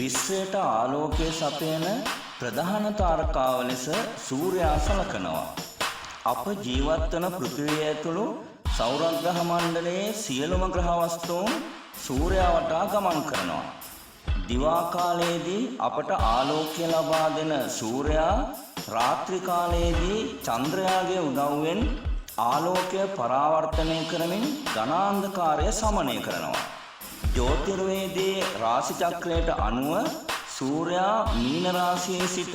විශ්වයට ආලෝකය සපයන ප්‍රධාන තාරකාව ලෙස සූර්යයා සලකනවා. අප ජීවත් වන පෘථිවිය ඇතුළු සෞරග්‍රහ මණ්ඩලයේ සියලුම ග්‍රහ වස්තුන් සූර්යයා වටා ගමන් කරනවා. දිවා කාලයේදී අපට ආලෝකය ලබා දෙන සූර්යයා රාත්‍රී කාලයේදී චන්ද්‍රයාගේ උදව්වෙන් ආලෝකය පරාවර්තනය කරමින් ඝනාන්ධකාරය සමනය කරනවා. ජ්‍යොතිර්වේදයේ රාශි චක්‍රයට අනුව සූර්යයා මීන රාශියේ සිට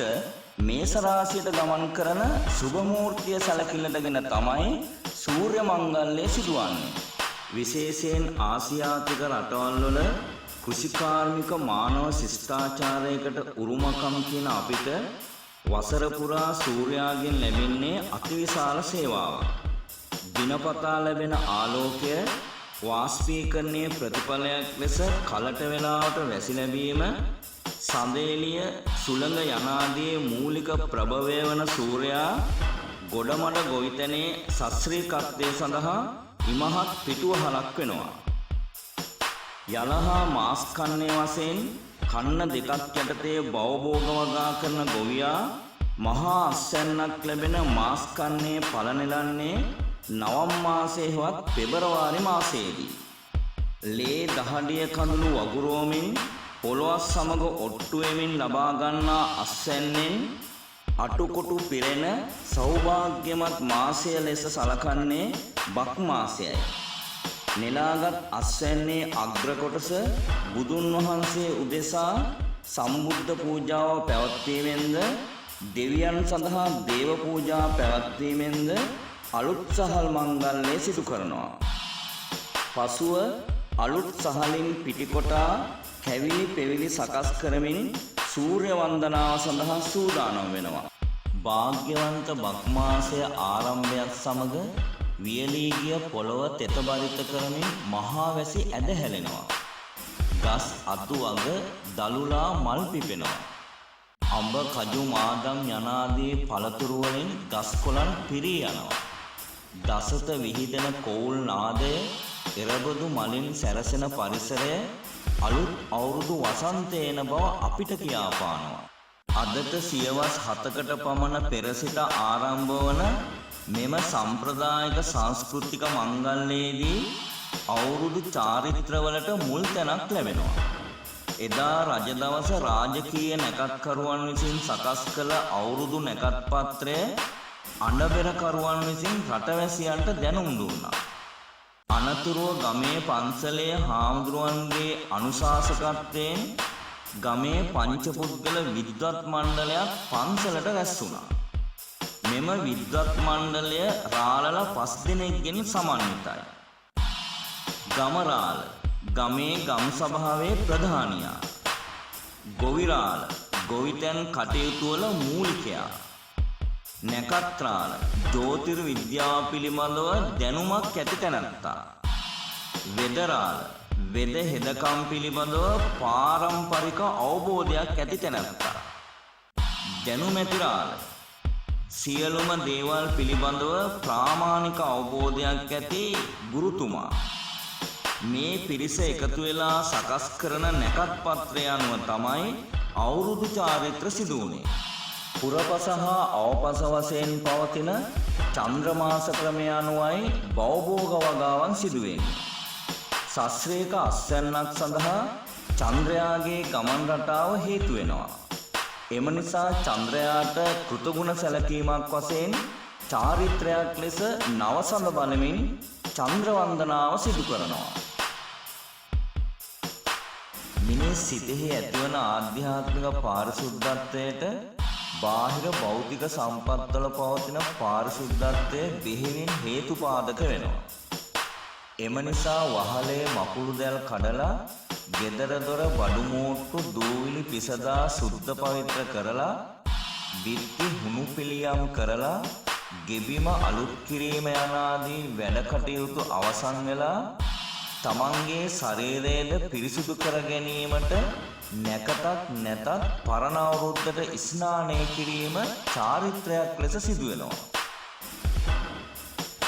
මේෂ රාශියට ගමන් කරන සුබ මූර්තිය සැලකිල්ලටගෙන තමයි සූර්ය මංගල්‍යය සිදුවන්නේ. විශේෂයෙන් ආසියාතික රටවල් වල කෘෂිකාර්මික මානව ශිෂ්ටාචාරයකට උරුමකම් කියන අපිට වසර පුරා සූර්යාගෙන් ලැබෙන්නේ අතිවිශාල සේවාවක්. දිනපතා ලැබෙන ආලෝකය වාෂ්පීකරණයේ ප්‍රතිඵලයක් ලෙස කලට වේලාවට වැසි ලැබීම, සඳේලිය, සුළඟ යනාදී මූලික ප්‍රභවය වන සූර්යයා ගොඩමඩ ගොවිතැනේ ශාස්ත්‍රීයත්වය සඳහා ඉමහත් පිටුවහලක් වෙනවා. යලහා මාස් කන්නේ වශයෙන් කන්න දෙකක් යටතේ භවභෝග වගා කරන ගොවියා මහා අස්වැන්නක් ලැබෙන මාස් කන්නේ පල නෙලන්නේ නවම් මාසයේවත් පෙබරවාරි මාසයේදී. ලේ දහඩිය කඳුළු වගුරුවමින් පොළොස් සමග ඔට්ටු වෙමින් ලබා ගන්නා අස්වැන්නෙන් අටුකොටු පිරෙන සෞභාග්‍යමත් මාසය ලෙස සලකන්නේ බක් මාසයයි. නෙලාගත් අස්වැන්නේ අග්‍ර කොටස බුදුන් වහන්සේ උදෙසා සම්බුද්ධ පූජාව පැවැත්වීමෙන්ද, දෙවියන් සඳහා දේව පූජා පැවැත්වීමෙන්ද අලුත් සහල් මංගල්‍යය සිදු කරනවා. පසුව අලුත් සහලින් පිටිකොටා කැවිලි පෙවිලි සකස් කරමින් සූර්ය වන්දනාව සඳහා සූදානම් වෙනවා. භාග්‍යවන්ත බක් මාසය ආරම්භයත් සමග වියලී ගිය පොළව තෙත බරිත කරමින් මහා වැසි ඇද හැලෙනවා. ගස් අතු අඟ දලුලා මල් පිපෙනවා. අඹ කජු මාදම් යනාදී පළතුරු වලින් ගස් කොළන් පිරී යනවා. දසත විහිදෙන කෝල් නාදය, එරබදු මලින් සැරසෙන පරිසරය අලුත් අවුරුදු වසන්තේන බව අපිට කියාපානවා. අදට සියවස් 7කට පමණ පෙර සිට ආරම්භ වන මෙම සම්ප්‍රදායික සංස්කෘතික මංගල්‍යයේදී අවුරුදු චාරිත්‍රවලට මුල් තැනක් ලැබෙනවා. එදා රජ දවස රාජකීය නැකත්කරුවන් විසින් සකස් කළ අවුරුදු නැකත් පත්‍රය අඬබෙරකරුවන් විසින් රටවැසියන්ට දැනුම් දුන්නා. අනතුරුව ගමේ පන්සලේ හාමුදුරුවන්ගේ අනුශාසකත්වයෙන් ගමේ පංචපුද්ගල විද්වත් මණ්ඩලයක් පන්සලට රැස් වුණා. මෙම විද්වත් මණ්ඩලය රාළල 5 දෙනෙක්ගෙන් සමන්විතයි. ගමරාළ ගමේ ගම් සභාවේ ප්‍රධානියා. ගොවිරාළ ගොවිතැන් කටයුතු වල මූලිකයා. නැකත්රාළ ජ්‍යොතිර්විද්‍යාව පිළිබඳව දැනුමක් ඇති තැනැත්තා. වෙදරාළ වෙද හෙදකම් පිළිබඳව පාරම්පරික අවබෝධයක් ඇති තැනැත්තා. දැනුමැතිරාළ සියලුම දේවල් පිළිබඳව ප්‍රාමාණික අවබෝධයක් ඇති ගුරුතුමා. මේ පිරිස එකතු වෙලා සකස් කරන නැකත් පත්‍රය අනුව තමයි අවුරුදු චාරිත්‍ර සිදු වුණේ. පුරපස හා අවපස වශයෙන් පවතින චන්ද්‍රමාස ක්‍රමය අනුවයි භවභෝග වගාවන් සිදු වෙන්නේ. ශාස්ත්‍රීය අස්වැන්නක් සඳහා චන්ද්‍රයාගේ ගමන් රටාව හේතු වෙනවා. එම නිසා චන්ද්‍රයාට කෘතගුණ සැලකීමක් වශයෙන් චාරිත්‍රයක් ලෙස නවසඳ බලමින් චන්ද්‍ර වන්දනාව සිදු කරනවා. මිනිස් සිතෙහි ඇතිවන ආධ්‍යාත්මික පාරිශුද්ධත්වයට බාහිර භෞතික සම්පත්වල පවතින පාරිශුද්ධත්වය බෙහෙවින් හේතුපාදක වෙනවා. එම නිසා වහලේ මකුළු දැල් කඩලා ගෙදර දොර බඩු මෝට්ටු දූවිලි පිසදා සුද්ධ පවිත්‍ර කරලා බිත්ති හුණු පිළියම් කරලා ගෙබිම අලුත් කිරීම යනාදී වැඩ කටයුතු අවසන් වෙලා තමන්ගේ ශරීරයද පිරිසිදු කර ගැනීමට නැකතත් නැතත් පරණ අවුරුද්දට ස්නානය කිරීම චාරිත්‍රයක් ලෙස සිදු වෙනවා.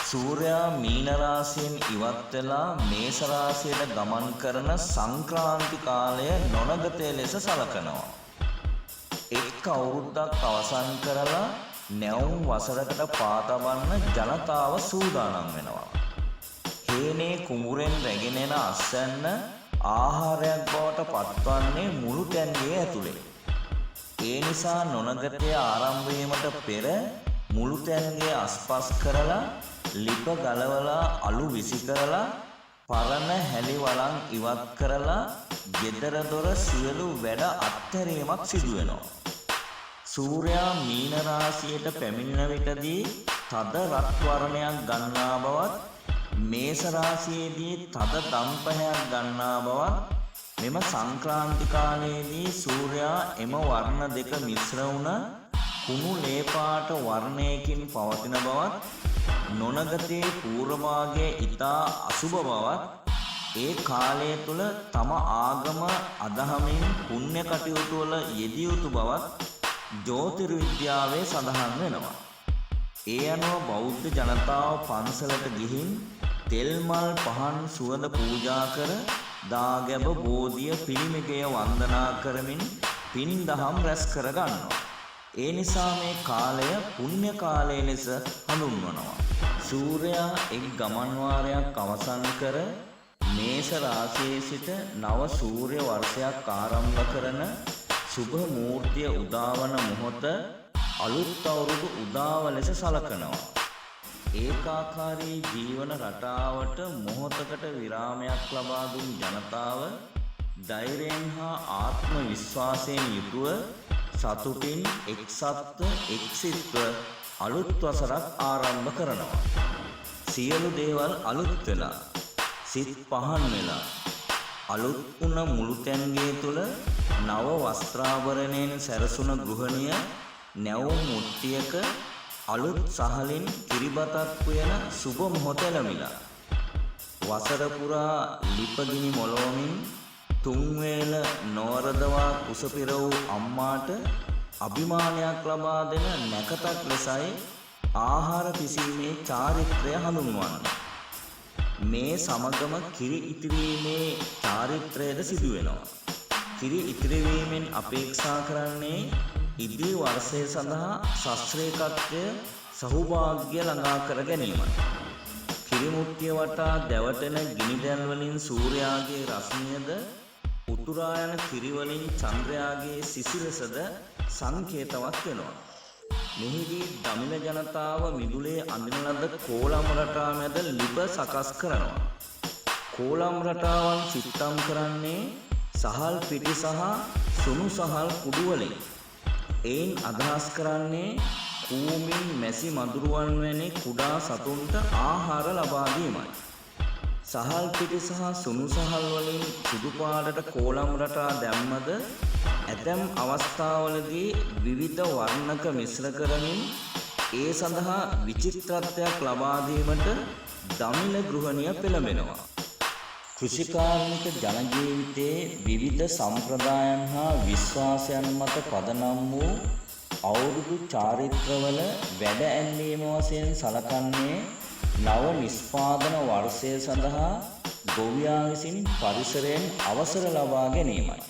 සූර්යයා මීන රාශියෙන් ඉවත් වෙලා මේෂ රාශියට ගමන් කරන සංක්‍රාන්ති කාලය නොනගතය ලෙස සලකනවා. එක් අවුරුද්දක් අවසන් කරලා නැවුම් වසරකට පාතබන්න ජනතාව සූදානම් වෙනවා. හේනේ කුඹුරෙන් රැගෙන එන අස්වැන්න ආහාරයක් බවට පත්වන්නේ මුළු තැන්ගේ ඇතුලේ. ඒ නිසා නොනගතය ආරම්භ වීමට පෙර මුළු තැන්ගේ අස්පස් කරලා ලිප ගලවලා අලු විසි කරලා පරණ හැලි වලන් ඉවත් කරලා ගෙදර දොර සියලු වැඩ අත්හැරීමක් සිදු වෙනවා. සූර්යයා මීන රාශියට පැමිණෙන විටදී තද රත් වර්ණයක් ගන්නා බවත් මේෂ රාශියේදී තද දම්පහයක් ගන්නා බවත් මෙම සංක්‍රාන්ති කාලයේදී සූර්යයා එම වර්ණ දෙක මිශ්‍ර වුණ කුණු ලේ පාට වර්ණයකින් පවතින බවත් නොනගතයේ පූර්ව භාගයේ ඊතා අසුබ බවත් ඒ කාලය තුල තම ආගම අදහමින් පුණ්‍ය කටයුතු වල යෙදිය යුතු බවත් ජ්‍යොතිර්විද්‍යාවේ සඳහන් වෙනවා. ඒ අනුව බෞද්ධ ජනතාව පන්සලට ගිහින් තෙල් මල් පහන් සුවඳ පූජා කර දාගැබ බෝධිය පිළිමෙකය වන්දනා කරමින් පින් දහම් රැස් කර ගන්නවා. ඒ නිසා මේ කාලය පුණ්‍ය කාලය ලෙස හඳුන්වනවා. සූර්යයා එක් ගමන් වාරයක් අවසන් කර මේෂ රාශියේ සිට නව සූර්ය වර්ෂයක් ආරම්භ කරන සුභ මූර්තිය උදාවන මොහොත අලුත් අවුරුදු උදාව ලෙස සලකනවා. ඒකාකාරී ජීවන රටාවට මොහොතකට විරාමයක් ලබා දුන් ජනතාව ධෛර්යයෙන් හා ආත්ම විශ්වාසයෙන් යුතුව සතුටින් එක්සත්ව එක්සිත්ව අලුත් වසරක් ආරම්භ කරනවා. සියලු දේවල් අලුත් වෙලා සිත් පහන් වෙලා අලුත් වුණ මුළු තැන්ගේ තුල නව වස්ත්‍රාභරණයෙන් සැරසුණ ගෘහණිය නැවුම් මුට්ටියක අලුත් සහලින් කිරිබතක් උයන සුබ මොහොත ලැබිලා වසර පුරා ලිපගිනි මොලවමින් තුන් වේල නොවරදවා කුස පිර වූ අම්මාට අභිමානයක් ලබා දෙන නැකතක් ලෙසයි ආහාර පිසීමේ චාරිත්‍රය හඳුන්වන්නේ. මේ සමගම කිරි ඉතිරීමේ චාරිත්‍රයද සිදු වෙනවා. කිරි ඉතිරීමෙන් අපේක්ෂා කරන්නේ ඉදිරි වර්ෂය සඳහා ශාස්ත්‍රීයත්වය සහභාග්‍ය ළඟා කර ගැනීමයි. කිරිමුට්ටිය වටා දැවටෙන ගිනිදැල් වලින් සූර්යාගේ රශ්මියද උතුරා යන කිරි වලින් චන්ද්‍රයාගේ සිසිලසද සංකේතවත් වෙනවා. මෙහිදී දමිළ ජනතාව මිදුලේ අඳින ලද කෝලම් රටා මැද ලිප සකස් කරනවා. කෝලම් රටාවන් සිත්තම් කරන්නේ සහල් පිටි සහ සුණු සහල් කුඩු වලින්. එයින් අදහස් කරන්නේ කූමින් මැසි මදුරුවන් වැනි කුඩා සතුන්ට ආහාර ලබා දීමයි. සහල් පිටි සහ සුණු සහල් වලින් සුදු පාටට කෝලම් රටා දැම්මද ඇතැම් අවස්ථාවලදී විවිධ වර්ණක මිශ්‍ර කරමින් ඒ සඳහා විචිත්‍රත්වයක් ලබා දීමට දමිළ ගෘහණිය පෙළඹෙනවා. කෘෂිකාර්මික ජනජීවිතයේ විවිධ සම්ප්‍රදායන් හා විශ්වාසයන් මත පදනම් වූ අවුරුදු චාරිත්‍රවල වැඩ ඇන්වීම වශයෙන් සලකන්නේ නව නිෂ්පාදන වර්ෂය සඳහා ගොවියා විසින් පරිසරයෙන් අවසර ලබා ගැනීමයි.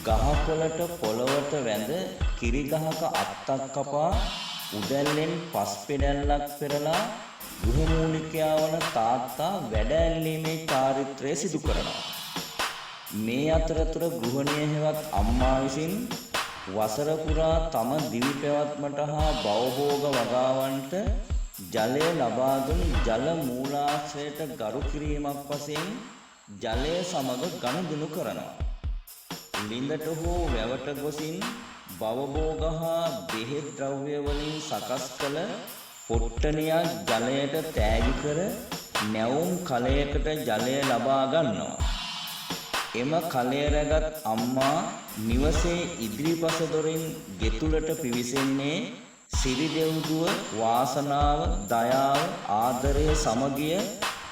ගහකොළට පොළවට වැඳ කිරි ගහක අත්තක් කපා උදැල්ලෙන් පස් පෙඩැල්ලක් පෙරලා ගෘහමූලිකයා වන තාත්තා වැඩ ඇල්ලීමේ චාරිත්‍රය සිදු කරනවා. මේ අතරතුර ගෘහණිය හෙවත් අම්මා විසින් වසර පුරා තම දිවි පැවැත්මට හා භවභෝග වගාවන්ට ජලය ලබා දුන් ජල මූලාශ්‍රයට ගරු කිරීමක් වශයෙන් ජලය සමග ගනුදෙනු කරනවා. ලිඳට හෝ වැවට ගොසින් භවභෝග හා බෙහෙත් ද්‍රව්‍ය වලින් සකස් කළ පොට්ටනියක් ජලයට තෑගි කර නැවුම් කලයකට ජලය ලබා ගන්නවා. එම කලය රැගත් අම්මා නිවසේ ඉදිරිපස දොරින් ගෙතුලට පිවිසෙන්නේ සිරි දෙව්දුව වාසනාව දයාව ආදරය සමගිය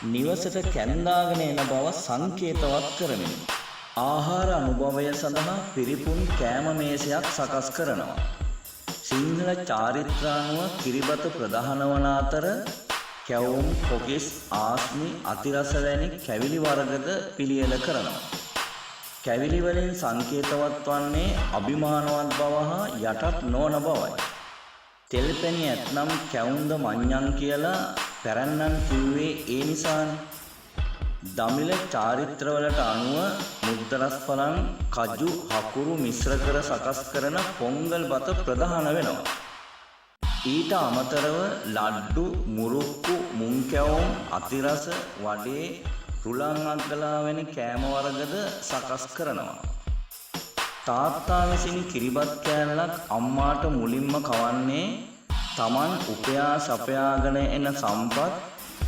නිවසට කැඳාගෙන එන බව සංකේතවත් කරමින් ආහාර අනුභවය සඳහා පිරිපුන් කෑම මේසයක් සකස් කරනවා. සිංහල චාරිත්‍රානුව කිරිබත ප්‍රධාන වන අතර කැවුම්, කොකිස්, ආස්මි, අතිරස වැනි කැවිලි වර්ගද පිළියෙල කරනවා. කැවිලි වලින් සංකේතවත් වන්නේ අභිමානවත් බව හා යටත් නොවන බවයි. තෙල්පැණි ඇතනම් කැවුම්ද මඤ්ඤං කියලා පැරැන්නන් කිව්වේ ඒ නිසානේ. දමිළ චාරිත්‍රවලට අනුව මුද්දරස්පලන්, කජු, හකුරු මිශ්‍ර කර සකස් කරන පොංගල් බත ප්‍රධාන වෙනවා. ඊට අමතරව ලඩ්ඩු, මුරුක්කු, මුං කැවුම්, අතිරස, වඩේ, රුලන් අග්ගලා වැනි කෑම වර්ගද සකස් කරනවා. තාත්තා විසින් කිරිබත් කෑල්ලක් අම්මාට මුලින්ම කවන්නේ Taman උපයා සපයාගෙන එන සම්පත්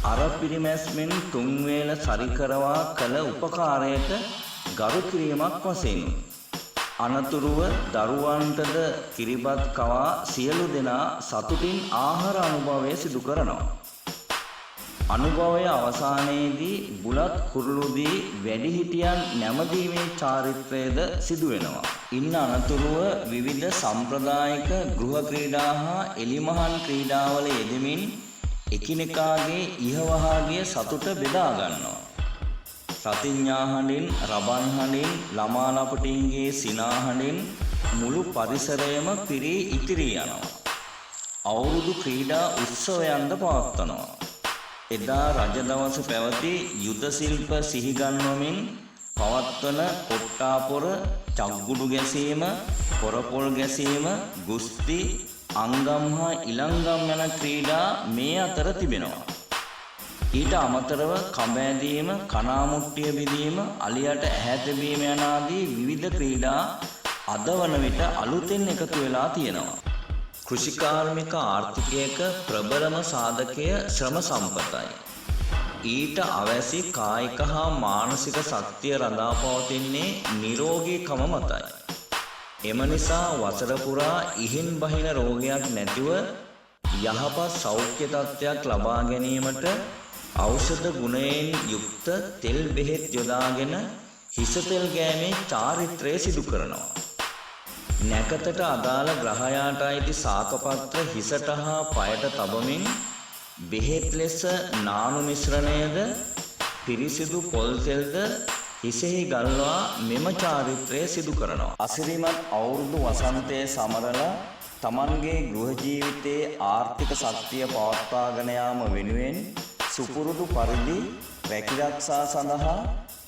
අර පිරිමැස්මෙන් තුන් වේල සරිකරවා කළ උපකාරයට ගරු කිරීමක් වශයෙන්. අනතුරුව දරුවන්ටද කිරිබත් කවා සියලු දෙනා සතුටින් ආහාර අනුභවය සිදු කරනවා. අනුභවය අවසානයේදී බුලත් කුරුළුදී වැඩිහිටියන් නැමදීමේ චාරිත්‍රයද සිදු වෙනවා. ඉන් අනතුරුව විවිධ සම්ප්‍රදායික ගෘහ ක්‍රීඩා හා එලිමහන් ක්‍රීඩාවල යෙදෙමින් එකිනෙකාගේ ඉහවහාගේ සතුට බෙදා ගන්නවා. රතිඤ්ඤා හඬින්, රබන් හඬින්, ළමා ලපටින්ගේ සිනාහඬින් මුළු පරිසරයම පිරී ඉතිරී යනවා. අවුරුදු ක්‍රීඩා උත්සවයන්ද පවත්වනවා. එදා රජ දවස පැවති යුද ශිල්ප සිහිගන්වමින් පවත්වන කොට්ටාපොර, චග්ගුඩු ගැසීම, පොරපොල් ගැසීම, ගුස්ති, අංගම් හා ඉලංගම් යන ක්‍රීඩා මේ අතර තිබෙනවා. ඊට අමතරව කඹ ඇදීම, කණාමුට්ටිය බිඳීම, අලියට ඇහැ තැබීම යන ආදී විවිධ ක්‍රීඩා අද වන විට අලුතෙන් එකතු වෙලා තියෙනවා. කෘෂිකාර්මික ආර්ථිකයක ප්‍රබලම සාධකය ශ්‍රම සම්පතයි. ඊට අවැසි කායික හා මානසික ශක්තිය රඳා පවතින්නේ නිරෝගීකම මතයි. එම නිසා වසර පුරා ඉහින් බහින රෝගයක් නැතිව යහපත් සෞඛ්‍ය තත්ත්වයක් ලබා ගැනීමට ඖෂධ ගුණයෙන් යුක්ත තෙල් බෙහෙත් යොදාගෙන හිස තෙල් ගෑමේ චාරිත්‍රය සිදු කරනවා. නැකතට අදාළ ග්‍රහයාට අයිති සාකපත්‍ර හිසට හා පයට තබමින් බෙහෙත් ලෙස නානු මිශ්‍රණයද පිරිසිදු පොල් තෙල්ද හිසෙහි ගල්වා මෙම චාරිත්‍රය සිදු කරනවා. අසිරිමත් අවුරුදු වසන්තයේ සමරලා තමන්ගේ ගෘහ ජීවිතයේ ආර්ථික ශක්තිය පවත්වාගෙන යාම වෙනුවෙන් සුපුරුදු පරිදි රැකිරක්ෂා සඳහා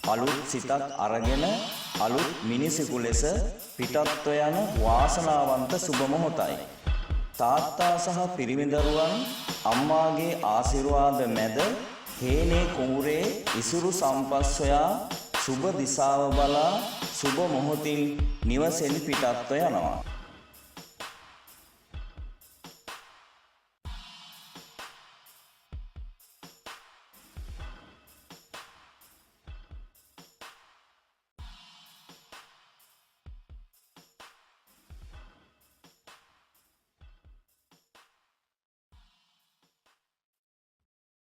අලුත් සිතක් අරගෙන අලුත් මිනිසෙකු ලෙස පිටත්ව යන වාසනාවන්ත සුබ මොහොතයි. තාත්තා සහ පිරිමි දරුවන් අම්මාගේ ආශිර්වාද මැද හේනේ කුඹුරේ ඉසුරු සම්පත් සොයා සුබ දිසාව බලා සුබ මොහොතින් නිවසෙන් පිටත්ව යනවා.